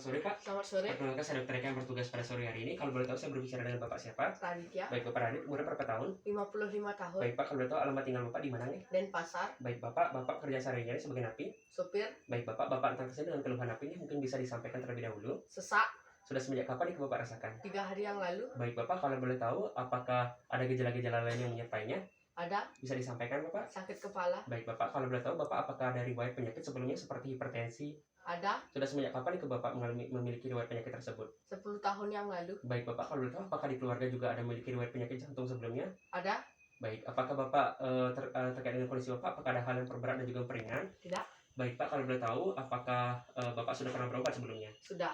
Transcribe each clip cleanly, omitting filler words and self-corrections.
sore Kak. Selamat sore. Perkenalkan saya Dr. Eka yang bertugas pada sore hari ini. Kalau boleh tahu saya berbicara dengan Bapak siapa? Raditya, Baik Bapak Radit, umurnya berapa tahun? 55 tahun. Baik Pak, kalau boleh tahu alamat tinggal Bapak di mana nih? Denpasar, Baik Bapak kerja sehari-hari sebagai napi? supir, Baik Bapak datang ke sini dengan keluhan napi ini mungkin bisa disampaikan terlebih dahulu. sesak, Sudah semenjak kapan ini Bapak rasakan? 3 hari yang lalu. Baik Bapak, kalau boleh tahu apakah ada gejala-gejala lain yang menyertainya? Ada Bisa disampaikan Bapak? sakit kepala, Baik Bapak, kalau boleh tahu Bapak apakah ada riwayat penyakit sebelumnya seperti hipertensi? ada Sudah semenjak kapan nih Bapak memiliki riwayat penyakit tersebut? 10 tahun yang lalu. Baik Bapak, kalau boleh tahu apakah di keluarga juga ada memiliki riwayat penyakit jantung sebelumnya? Ada Baik, apakah Bapak terkait dengan kondisi Bapak, apakah ada hal yang terberat dan juga peringan? Tidak. Baik Pak, kalau boleh tahu apakah Bapak sudah pernah berobat sebelumnya? Sudah.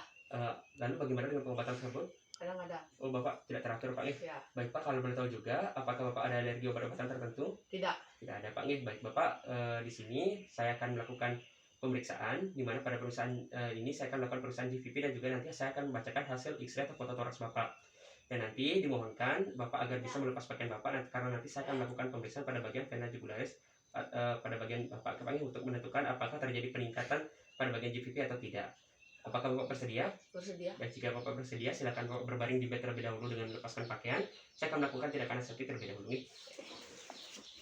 Lalu bagaimana dengan pengobatan tersebut? Kadang ada. Oh Bapak tidak teratur Pak nih. Ya. Baik Pak, kalau boleh tahu juga apakah Bapak ada alergi obat-obatan tertentu? Tidak. Tidak ada Pak nih. Baik Bapak, di sini saya akan melakukan pemeriksaan, di mana pada perusahaan ini saya akan melakukan pemeriksaan GVP dan juga nanti saya akan membacakan hasil X-ray atau foto toraks Bapak. Dan nanti dimohonkan Bapak agar bisa melepas pakaian Bapak karena nanti saya akan melakukan pemeriksaan pada bagian vena jugularis pada bagian Bapak kepala untuk menentukan apakah terjadi peningkatan pada bagian GVP atau tidak. Apakah Bapak bersedia? Bersedia. Baik, jika Bapak bersedia, silakan Bapak berbaring di bed terlebih dahulu dengan melepaskan pakaian. Saya akan melakukan tindakan anestesi terlebih dahulu nih.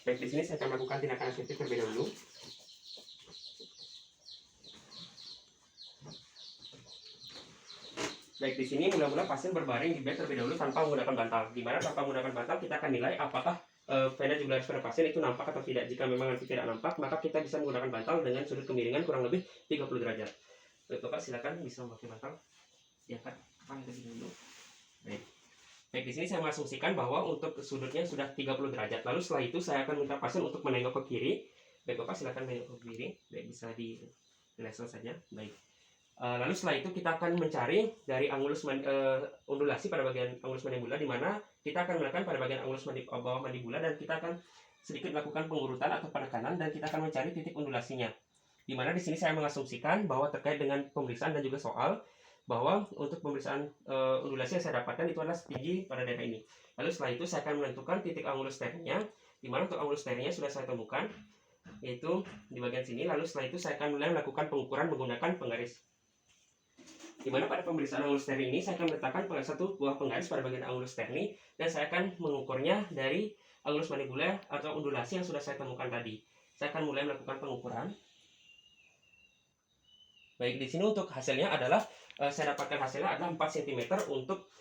Baik, di sini saya akan melakukan tindakan anestesi terlebih dahulu. Baik, di sini mula-mula pasien berbaring di bed terlebih dahulu tanpa menggunakan bantal. Di mana tanpa menggunakan bantal kita akan nilai apakah vena jugularis pada pasien itu nampak atau tidak. Jika memang nanti tidak nampak, maka kita bisa menggunakan bantal dengan sudut kemiringan kurang lebih 30 derajat. Baik, Bapak silakan bisa memakai bantal. Ya Kak, terlebih dulu. Baik. Baik, di sini saya mengasumsikan bahwa untuk sudutnya sudah 30 derajat. Lalu setelah itu saya akan minta pasien untuk menengok ke kiri. Baik, Bapak silakan menengok ke kiri. Baik, bisa di laser saja. Baik. Lalu setelah itu kita akan mencari dari angulus undulasi pada bagian angulus mandibula, di mana kita akan melakukan pada bagian angulus bawah mandibula dan kita akan sedikit melakukan pengurutan atau penekanan dan kita akan mencari titik undulasinya. Di mana di sini saya mengasumsikan bahwa terkait dengan pemeriksaan dan juga soal bahwa untuk pemeriksaan undulasi yang saya dapatkan itu adalah setinggi pada daerah ini. Lalu setelah itu saya akan menentukan titik angulus sternya, di mana untuk angulus sternya sudah saya temukan yaitu di bagian sini. Lalu setelah itu saya akan mulai melakukan pengukuran menggunakan penggaris. Di mana pada pemeriksaan angulus sterni ini saya akan meletakkan satu buah penggaris pada bagian angulus sterni dan saya akan mengukurnya dari angulus mandibula atau undulasi yang sudah saya temukan tadi. Saya akan mulai melakukan pengukuran. Baik, di sini untuk hasilnya adalah saya dapatkan hasilnya adalah 4 cm untuk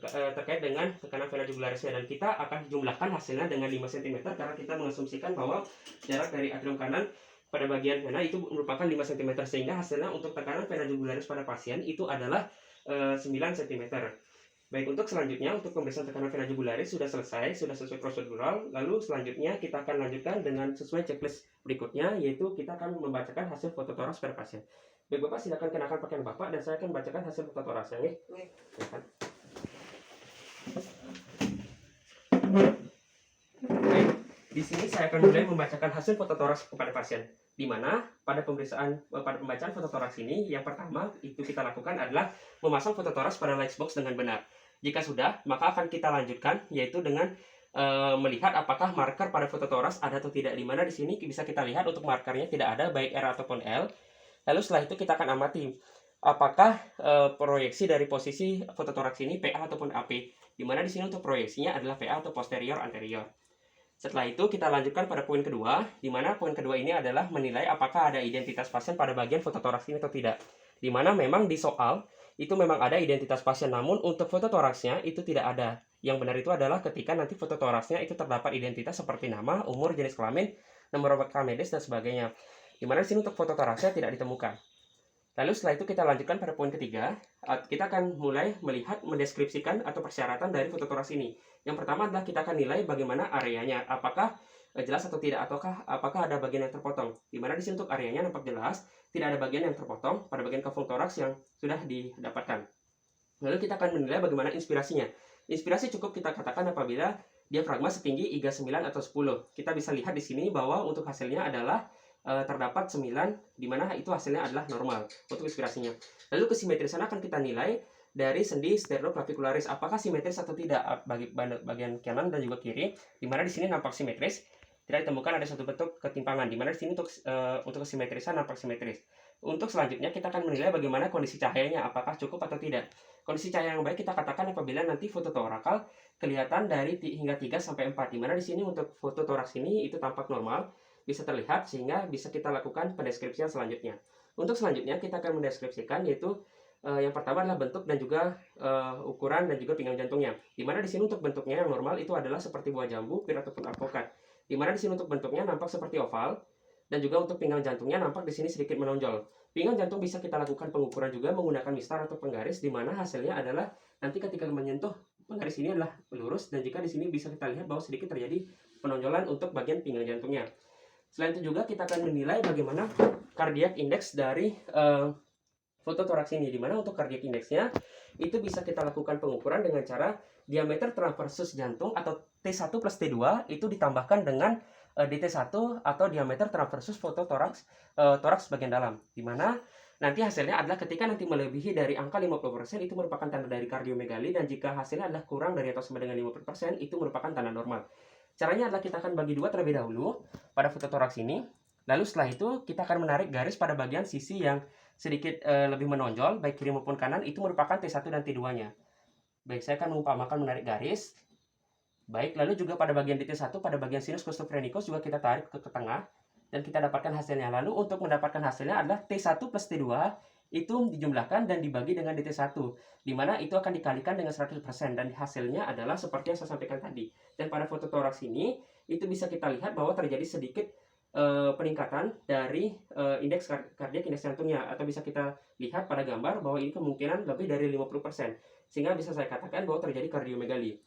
terkait dengan tekanan vena jugularisnya, dan kita akan jumlahkan hasilnya dengan 5 cm karena kita mengasumsikan bahwa jarak dari atrium kanan pada bagian vena itu merupakan 5 cm sehingga hasilnya untuk tekanan vena jugularis pada pasien itu adalah 9 cm. Baik, untuk selanjutnya untuk pemeriksaan tekanan vena jugularis sudah selesai, sudah sesuai prosedural. Lalu selanjutnya kita akan lanjutkan dengan sesuai checklist berikutnya, yaitu kita akan membacakan hasil foto toraks pada pasien. Baik Bapak, silakan kenakan pakaian Bapak dan saya akan membacakan hasil foto toraksnya nih. Baik, di sini saya akan mulai membacakan hasil foto toraks kepada pasien. Di mana pada pembacaan foto toraks ini yang pertama itu kita lakukan adalah memasang foto toraks pada lightbox dengan benar. Jika sudah, maka akan kita lanjutkan yaitu dengan melihat apakah marker pada foto toraks ada atau tidak. Di mana di sini bisa kita lihat untuk markernya tidak ada baik R ataupun L. Lalu setelah itu kita akan amati apakah proyeksi dari posisi foto toraks ini PA ataupun AP. Di mana di sini untuk proyeksinya adalah PA atau posterior anterior. Setelah itu kita lanjutkan pada poin kedua, di mana poin kedua ini adalah menilai apakah ada identitas pasien pada bagian foto toraks ini atau tidak. Di mana memang di soal itu memang ada identitas pasien, namun untuk foto toraksnya itu tidak ada. Yang benar itu adalah ketika nanti foto toraksnya itu terdapat identitas seperti nama, umur, jenis kelamin, nomor rekam medis dan sebagainya. Di mana di sini untuk foto toraksnya tidak ditemukan. Lalu setelah itu kita lanjutkan pada poin ketiga, kita akan mulai melihat mendeskripsikan atau persyaratan dari foto toraks ini. Yang pertama adalah kita akan nilai bagaimana areanya, apakah jelas atau tidak, ataukah apakah ada bagian yang terpotong. Di mana di sini untuk areanya nampak jelas, tidak ada bagian yang terpotong pada bagian kafung toraks yang sudah didapatkan. Lalu kita akan menilai bagaimana inspirasinya. Inspirasi cukup kita katakan apabila diafragma setinggi IGA 9 atau 10. Kita bisa lihat di sini bahwa untuk hasilnya adalah terdapat 9, di mana itu hasilnya adalah normal untuk inspirasinya. Lalu kesimetrisan akan kita nilai dari sendi sternoclavicularis, apakah simetris atau tidak bagi bagian kanan dan juga kiri, di mana di sini nampak simetris. tidak ditemukan ada suatu bentuk ketimpangan, di mana di sini untuk kesimetrisan nampak simetris. Untuk selanjutnya kita akan menilai bagaimana kondisi cahayanya, apakah cukup atau tidak. Kondisi cahaya yang baik kita katakan apabila nanti foto torakal kelihatan dari hingga 3 sampai 4, di mana di sini untuk foto toraks ini itu tampak normal, bisa terlihat sehingga bisa kita lakukan pendeskripsian selanjutnya. Untuk selanjutnya kita akan mendeskripsikan yaitu yang pertama adalah bentuk dan juga ukuran dan juga pinggang jantungnya. Di mana di sini untuk bentuknya yang normal itu adalah seperti buah jambu, pir ataupun alpukat. Di mana di sini untuk bentuknya nampak seperti oval dan juga untuk pinggang jantungnya nampak di sini sedikit menonjol. Pinggang jantung bisa kita lakukan pengukuran juga menggunakan mistar atau penggaris, di mana hasilnya adalah nanti ketika menyentuh penggaris ini adalah lurus, dan jika di sini bisa kita lihat bahwa sedikit terjadi penonjolan untuk bagian pinggang jantungnya. Selain itu juga kita akan menilai bagaimana cardiac index dari foto toraks ini, di mana untuk cardiac indexnya itu bisa kita lakukan pengukuran dengan cara diameter transversus jantung atau T1 plus T2 itu ditambahkan dengan DT1 atau diameter transversus foto toraks bagian dalam, di mana nanti hasilnya adalah ketika nanti melebihi dari angka 50% itu merupakan tanda dari kardiomegali, dan jika hasilnya adalah kurang dari atau sama dengan 50% itu merupakan tanda normal. Caranya adalah kita akan bagi dua terlebih dahulu pada foto toraks ini, lalu setelah itu kita akan menarik garis pada bagian sisi yang sedikit lebih menonjol, baik kiri maupun kanan, itu merupakan T1 dan T2-nya. Baik, saya akan mengumpamakan menarik garis. Baik, lalu juga pada bagian DT1, pada bagian sinus costophrenicus juga kita tarik ke tengah, dan kita dapatkan hasilnya. Lalu untuk mendapatkan hasilnya adalah T1 plus T2 itu dijumlahkan dan dibagi dengan DT1, di mana itu akan dikalikan dengan 100%, dan hasilnya adalah seperti yang saya sampaikan tadi. Dan pada foto toraks ini, itu bisa kita lihat bahwa terjadi sedikit peningkatan dari indeks kardiak, indeks jantungnya, atau bisa kita lihat pada gambar bahwa ini kemungkinan lebih dari 50%, sehingga bisa saya katakan bahwa terjadi kardiomegali.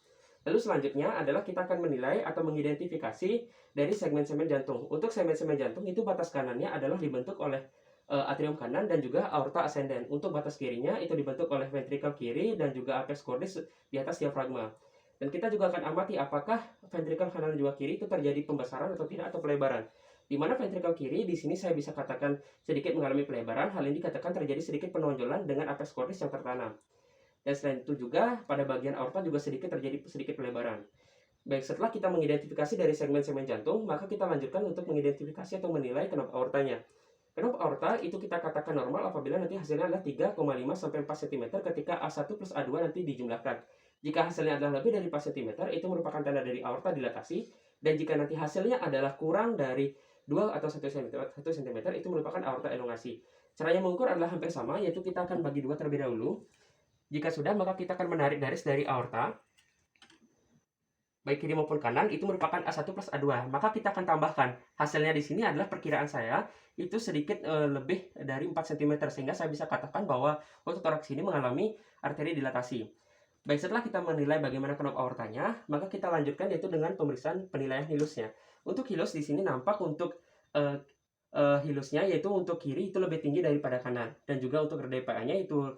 Lalu selanjutnya adalah kita akan menilai atau mengidentifikasi dari segmen-segmen jantung. Untuk segmen-segmen jantung itu batas kanannya adalah dibentuk oleh atrium kanan dan juga aorta ascendens. Untuk batas kirinya itu dibentuk oleh ventricle kiri dan juga apex cordis di atas diafragma. Dan kita juga akan amati apakah ventricle kanan dan juga kiri itu terjadi pembesaran atau tidak, atau pelebaran. Di mana ventricle kiri di sini saya bisa katakan sedikit mengalami pelebaran, hal ini dikatakan terjadi sedikit penonjolan dengan apex cordis yang tertanam. Dan selain itu juga pada bagian aorta juga terjadi sedikit pelebaran. Baik, setelah kita mengidentifikasi dari segmen-segmen jantung, maka kita lanjutkan untuk mengidentifikasi atau menilai knop aortanya. Knop aorta itu kita katakan normal apabila nanti hasilnya adalah 3,5 sampai 4 cm ketika A1 plus A2 nanti dijumlahkan. Jika hasilnya adalah lebih dari 4 cm, itu merupakan tanda dari aorta dilatasi, dan jika nanti hasilnya adalah kurang dari 2 atau 1 cm itu merupakan aorta elongasi. Caranya mengukur adalah hampir sama, yaitu kita akan bagi dua terlebih dahulu. Jika sudah, maka kita akan menarik garis dari aorta, baik kiri maupun kanan, itu merupakan A1 plus A2. Maka kita akan tambahkan. Hasilnya di sini adalah perkiraan saya, itu sedikit lebih dari 4 cm, sehingga saya bisa katakan bahwa foto toraks ini mengalami arteri dilatasi. Baik, setelah kita menilai bagaimana knop aortanya, maka kita lanjutkan yaitu dengan pemeriksaan penilaian hilusnya. Untuk hilus di sini nampak untuk hilusnya, yaitu untuk kiri itu lebih tinggi daripada kanan, dan juga untuk RDPA-nya itu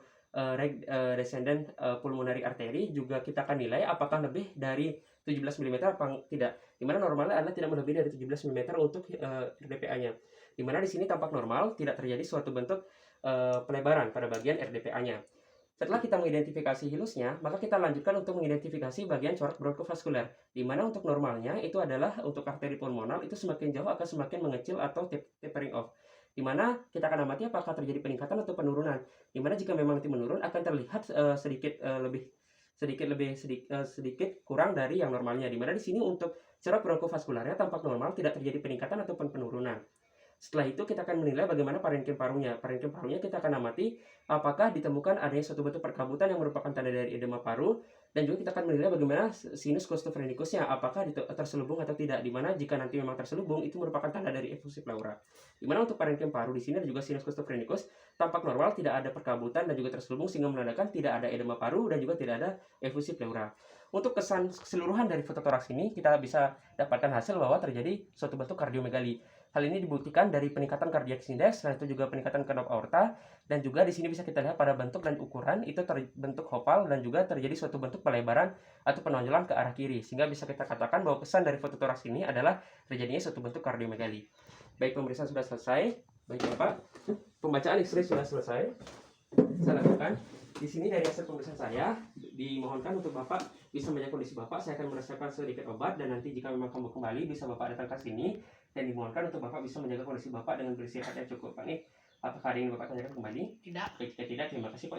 descendant pulmonary artery juga kita akan nilai apakah lebih dari 17 mm atau tidak. Dimana normalnya adalah tidak melebihi dari 17 mm untuk RDPA-nya. Dimana di sini tampak normal, tidak terjadi suatu bentuk pelebaran pada bagian RDPA-nya. Setelah kita mengidentifikasi hilusnya, maka kita lanjutkan untuk mengidentifikasi bagian corak bronchovascular. Dimana untuk normalnya itu adalah untuk arteri pulmonal itu semakin jauh akan semakin mengecil atau tapering off. Dimana kita akan amati apakah terjadi peningkatan atau penurunan. Dimana jika memang nanti menurun akan terlihat sedikit kurang dari yang normalnya. Dimana di sini untuk corak bronchovascularnya tampak normal, tidak terjadi peningkatan ataupun penurunan. Setelah itu kita akan menilai bagaimana parenkim parunya. Parenkim parunya kita akan amati apakah ditemukan adanya suatu bentuk perkabutan yang merupakan tanda dari edema paru, dan juga kita akan menilai bagaimana sinus costophrenicusnya apakah terselubung atau tidak. Dimana jika nanti memang terselubung itu merupakan tanda dari efusi pleura. Dimana untuk parenkim paru di sini dan juga sinus costophrenicus tampak normal, tidak ada perkabutan dan juga terselubung, sehingga menandakan tidak ada edema paru dan juga tidak ada efusi pleura. Untuk kesan keseluruhan dari foto toraks ini kita bisa dapatkan hasil bahwa terjadi suatu bentuk kardiomegali. Hal ini dibuktikan dari peningkatan cardiac index, selain itu juga peningkatan knop aorta, dan juga di sini bisa kita lihat pada bentuk dan ukuran itu terbentuk oval dan juga terjadi suatu bentuk pelebaran atau penonjolan ke arah kiri, sehingga bisa kita katakan bahwa kesan dari foto toraks ini adalah terjadinya suatu bentuk kardiomegali. Baik, pemeriksaan sudah selesai. Baik Bapak, pembacaan X-ray sudah selesai. Saya lakukan. Di sini dari hasil pemeriksaan saya, dimohonkan untuk Bapak bisa menjaga kondisi Bapak. Saya akan meresepkan sedikit obat dan nanti jika memang kamu kembali bisa Bapak datang ke sini dan dimohonkan untuk Bapak bisa menjaga kondisi Bapak dengan beristirahat yang cukup. Pak nih, apakah ada yang Bapak tanyakan kembali? Tidak. Jika tidak, terima kasih Pak.